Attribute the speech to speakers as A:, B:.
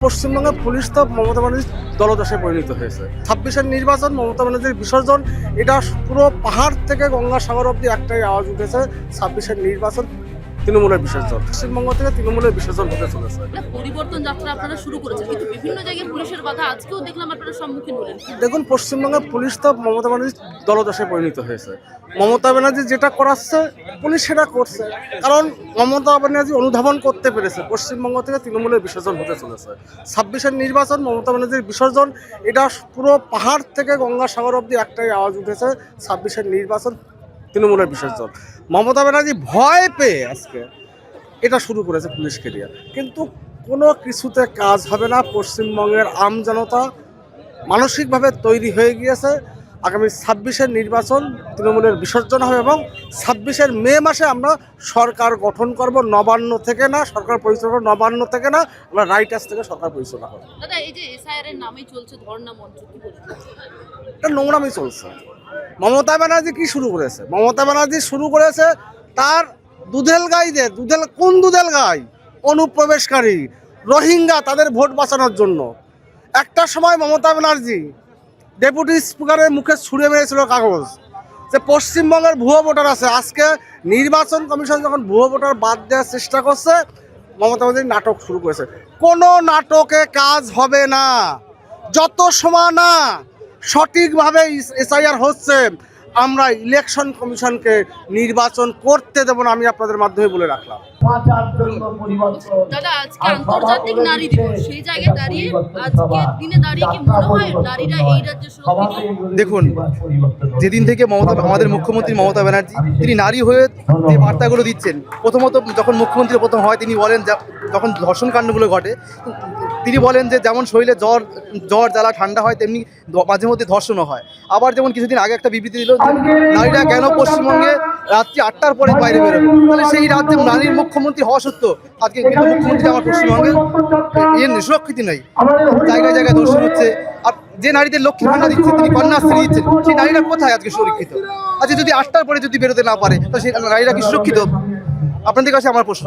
A: পশ্চিমবঙ্গের পুলিশ তো মমতা ব্যানার্জির দলদাসে পরিণত হয়েছে। 26-এর নির্বাচন, মমতা ব্যানার্জির বিসর্জন, এটা পুরো পাহাড় থেকে গঙ্গাসাগর অব্দি একটাই আওয়াজ উঠেছে, 26-এর নির্বাচন তৃণমূলের বিসর্জন। পশ্চিমবঙ্গ থেকে তৃণমূলের বিসর্জন হতে চলেছে।
B: পরিবর্তন যাত্রা আপনারা শুরু করেছেন, কিন্তু বিভিন্ন জায়গায় পুলিশের বাধা আজকেও দেখলাম আপনারা সম্মুখীন হলেন।
A: দেখুন, পশ্চিমবঙ্গের পুলিশ তো মমতা ব্যানার্জির দলদাসে পরিণত হয়েছে। মমতা ব্যানার্জি যেটা করাচ্ছে পুলিশ সেটা করছে, কারণ মমতা ব্যানার্জি অনুধাবন করতে পেরেছে পশ্চিমবঙ্গ থেকে তৃণমূলের বিসর্জন হতে চলেছে। 26-এর নির্বাচন, মমতা ব্যানার্জির বিসর্জন, এটা পুরো পাহাড় থেকে গঙ্গাসাগর অব্দি একটাই আওয়াজ উঠেছে, 26-এর নির্বাচন তৃণমূলের বিসর্জন। মমতা ব্যানার্জি ভয় পেয়ে আজকে এটা শুরু করেছে পুলিশকে দিয়ে, কিন্তু কোনো কিছুতে কাজ হবে না। পশ্চিমবঙ্গের আমজনতা মানসিকভাবে তৈরি হয়ে গিয়েছে। আগামী 26-এর নির্বাচন তৃণমূলের বিসর্জন হবে এবং 26-এর মে মাসে আমরা সরকার গঠন করব। নবান্ন থেকে না, সরকার পরিচালনা নবান্ন থেকে না, আমরা রাইটার্স থেকে সরকার পরিচালনা করব।
B: দাদা, এই যে এসআইআর এর নামেই চলছে ধর্ণা মঞ্চ, কি বলছেন?
A: এটা নোংরামি চলছে। মমতা ব্যানার্জি কি শুরু করেছে? মমতা ব্যানার্জি শুরু করেছে তার দুধেল গাইদের, কোন দুধেল গাই? অনুপ্রবেশকারী রোহিঙ্গা, তাদের ভোট বাঁচানোর জন্য। একটা সময় মমতা ব্যানার্জি ডেপুটি স্পিকারের মুখে ছুঁড়ে মেরেছিল কাগজ যে পশ্চিমবঙ্গের ভুয়ো ভোটার আছে। আজকে নির্বাচন কমিশন যখন ভুয়ো ভোটার বাদ দেওয়ার চেষ্টা করছে, মমতা ব্যানার্জি নাটক শুরু করেছে। কোনো নাটকে কাজ হবে না যত সময় না সঠিকভাবে এসআইআর হচ্ছে। আমরা ইলেকশন কমিশনকে নির্বাচন করতে দেব না, আমি আপনাদের মাধ্যমে বলে রাখলাম।
B: দাদা, আজকে আন্তর্জাতিক নারী দিবস, সেই জায়গায় দাঁড়িয়ে আজকের দিনে দাঁড়িয়ে কি মনে হয় নারীরা এই রাজ্যে সুরক্ষিত?
C: দেখুন, যেদিন থেকে আমাদের মুখ্যমন্ত্রী মমতা ব্যানার্জি তিনি নারী হয়ে যে বার্তাগুলো দিচ্ছেন, প্রথমত যখন মুখ্যমন্ত্রী প্রথম হয় তিনি বলেন, যখন ধর্ষণ কাণ্ডগুলো ঘটে তিনি বলেন যে যেমন শরীরে জ্বর জ্বালা ঠান্ডা হয় তেমনি মাঝে মধ্যে ধর্ষণও হয়। আবার যেমন কিছুদিন আগে একটা বিবৃতি দিল নারীরা কেন পশ্চিমবঙ্গে রাত্রি 8টার পরে বাইরে বেরোবে, তাহলে সেই রাজ্যে নারীর মুখ্যমন্ত্রী হওয়া সত্ত্বেও আজকে কিন্তু মুখ্যমন্ত্রী আমার পশ্চিমবঙ্গে সুরক্ষিত নেই, জায়গায় জায়গায় ধর্ষণ হচ্ছে। আর যে নারীদের লক্ষ্মী ভান্ডার দিচ্ছে, তিনি কন্যাশ্রী দিচ্ছেন, সেই নারীরা কোথায় আজকে সুরক্ষিত? আজকে যদি 8টার পরে যদি বেরোতে না পারে তাহলে সেই নারীরা কি সুরক্ষিত? আপনাদের কাছে আমার প্রশ্ন।